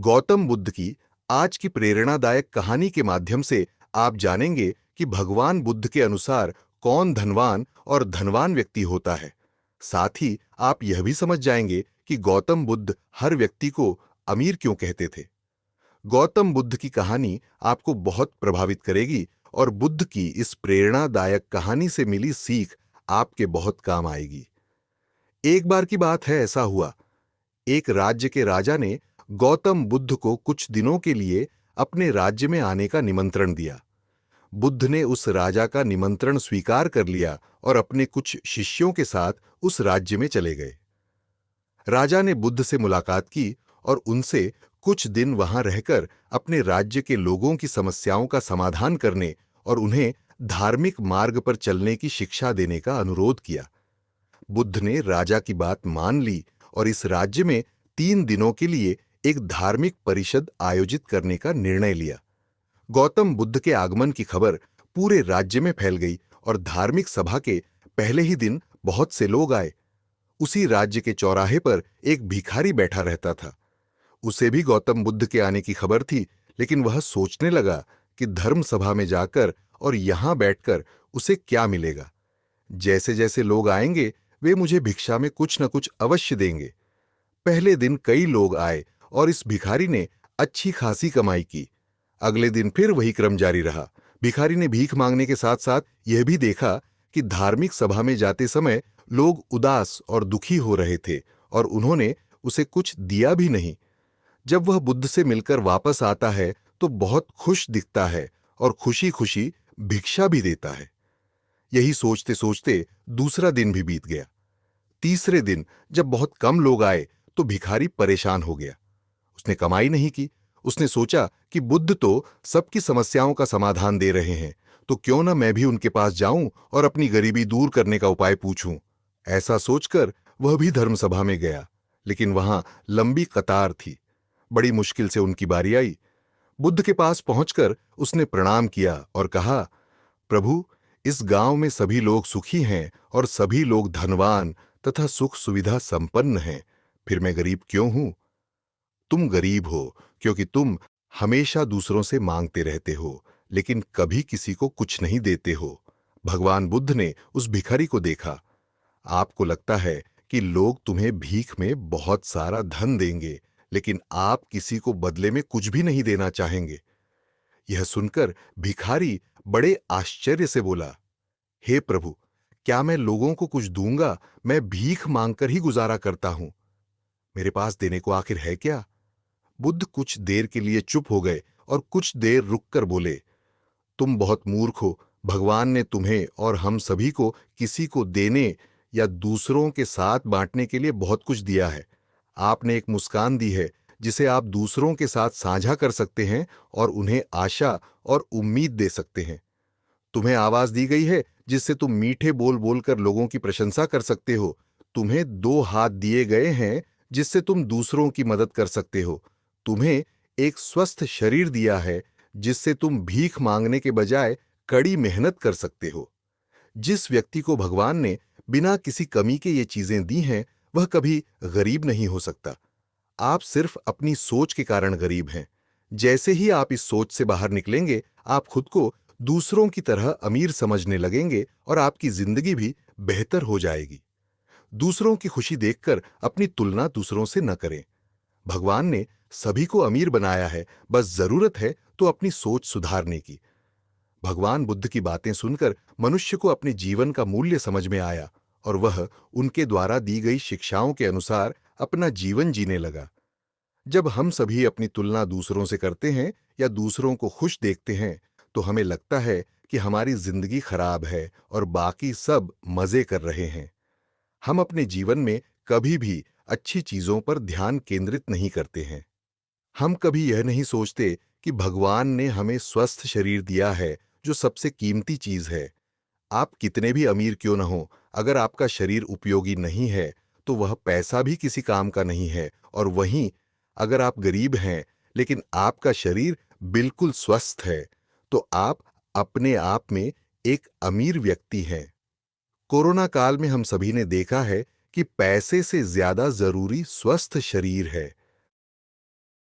गौतम बुद्ध की आज की प्रेरणादायक कहानी के माध्यम से आप जानेंगे कि भगवान बुद्ध के अनुसार कौन धनवान और धनवान व्यक्ति होता है। साथ ही आप यह भी समझ जाएंगे कि गौतम बुद्ध हर व्यक्ति को अमीर क्यों कहते थे। गौतम बुद्ध की कहानी आपको बहुत प्रभावित करेगी और बुद्ध की इस प्रेरणादायक कहानी से मिली सीख आपके बहुत काम आएगी। एक बार की बात है, ऐसा हुआ, एक राज्य के राजा ने गौतम बुद्ध को कुछ दिनों के लिए अपने राज्य में आने का निमंत्रण दिया। बुद्ध ने उस राजा का निमंत्रण स्वीकार कर लिया और अपने कुछ शिष्यों के साथ उस राज्य में चले गए। राजा ने बुद्ध से मुलाकात की और उनसे कुछ दिन वहां रहकर अपने राज्य के लोगों की समस्याओं का समाधान करने और उन्हें धार्मिक मार्ग पर चलने की शिक्षा देने का अनुरोध किया। बुद्ध ने राजा की बात मान ली और इस राज्य में 3 दिनों के लिए एक धार्मिक परिषद आयोजित करने का निर्णय लिया। गौतम बुद्ध के आगमन की खबर पूरे राज्य में फैल गई और धार्मिक सभा के पहले ही दिन बहुत से लोग आए। उसी राज्य के चौराहे पर एक भिखारी बैठा रहता था। उसे भी गौतम बुद्ध के आने की खबर थी, लेकिन वह सोचने लगा कि धर्म सभा में जाकर और यहां बैठकर उसे क्या मिलेगा। जैसे जैसे लोग आएंगे वे मुझे भिक्षा में कुछ न कुछ अवश्य देंगे। पहले दिन कई लोग आए और इस भिखारी ने अच्छी खासी कमाई की। अगले दिन फिर वही क्रम जारी रहा। भिखारी ने भीख मांगने के साथ साथ यह भी देखा कि धार्मिक सभा में जाते समय लोग उदास और दुखी हो रहे थे और उन्होंने उसे कुछ दिया भी नहीं। जब वह बुद्ध से मिलकर वापस आता है तो बहुत खुश दिखता है और खुशी खुशी भिक्षा भी देता है। यही सोचते सोचते दूसरा दिन भी बीत गया। तीसरे दिन जब बहुत कम लोग आए तो भिखारी परेशान हो गया। उसने कमाई नहीं की। उसने सोचा कि बुद्ध तो सबकी समस्याओं का समाधान दे रहे हैं, तो क्यों न मैं भी उनके पास जाऊं और अपनी गरीबी दूर करने का उपाय पूछूं। ऐसा सोचकर वह भी धर्मसभा में गया, लेकिन वहां लंबी कतार थी। बड़ी मुश्किल से उनकी बारी आई। बुद्ध के पास पहुंचकर उसने प्रणाम किया और कहा, प्रभु, इस गांव में सभी लोग सुखी हैं और सभी लोग धनवान तथा सुख सुविधा संपन्न हैं, फिर मैं गरीब क्यों हूं? तुम गरीब हो क्योंकि तुम हमेशा दूसरों से मांगते रहते हो, लेकिन कभी किसी को कुछ नहीं देते हो। भगवान बुद्ध ने उस भिखारी को देखा। आपको लगता है कि लोग तुम्हें भीख में बहुत सारा धन देंगे, लेकिन आप किसी को बदले में कुछ भी नहीं देना चाहेंगे। यह सुनकर भिखारी बड़े आश्चर्य से बोला, हे प्रभु, क्या मैं लोगों को कुछ दूंगा? मैं भीख मांगकर ही गुजारा करता हूं। मेरे पास देने को आखिर है क्या? बुद्ध कुछ देर के लिए चुप हो गए और कुछ देर रुककर बोले, तुम बहुत मूर्ख हो। भगवान ने तुम्हें और हम सभी को किसी को देने या दूसरों के साथ बांटने के लिए बहुत कुछ दिया है। आपने एक मुस्कान दी है जिसे आप दूसरों के साथ साझा कर सकते हैं और उन्हें आशा और उम्मीद दे सकते हैं। तुम्हें आवाज दी गई है जिससे तुम मीठे बोल बोलकर लोगों की प्रशंसा कर सकते हो। तुम्हें 2 हाथ दिए गए हैं जिससे तुम दूसरों की मदद कर सकते हो। तुम्हें एक स्वस्थ शरीर दिया है जिससे तुम भीख मांगने के बजाय कड़ी मेहनत कर सकते हो। जिस व्यक्ति को भगवान ने बिना किसी कमी के ये चीजें दी हैं, वह कभी गरीब नहीं हो सकता। आप सिर्फ अपनी सोच के कारण गरीब हैं। जैसे ही आप इस सोच से बाहर निकलेंगे, आप खुद को दूसरों की तरह अमीर समझने लगेंगे और आपकी जिंदगी भी बेहतर हो जाएगी। दूसरों की खुशी देखकर अपनी तुलना दूसरों से न करें। भगवान ने सभी को अमीर बनाया है, बस जरूरत है तो अपनी सोच सुधारने की। भगवान बुद्ध की बातें सुनकर मनुष्य को अपने जीवन का मूल्य समझ में आया और वह उनके द्वारा दी गई शिक्षाओं के अनुसार अपना जीवन जीने लगा। जब हम सभी अपनी तुलना दूसरों से करते हैं या दूसरों को खुश देखते हैं, तो हमें लगता है कि हमारी जिंदगी खराब है और बाकी सब मजे कर रहे हैं। हम अपने जीवन में कभी भी अच्छी चीजों पर ध्यान केंद्रित नहीं करते हैं। हम कभी यह नहीं सोचते कि भगवान ने हमें स्वस्थ शरीर दिया है, जो सबसे कीमती चीज है। आप कितने भी अमीर क्यों न हो, अगर आपका शरीर उपयोगी नहीं है तो वह पैसा भी किसी काम का नहीं है। और वहीं अगर आप गरीब हैं लेकिन आपका शरीर बिल्कुल स्वस्थ है, तो आप अपने आप में एक अमीर व्यक्ति हैं। कोरोना काल में हम सभी ने देखा है कि पैसे से ज्यादा जरूरी स्वस्थ शरीर है।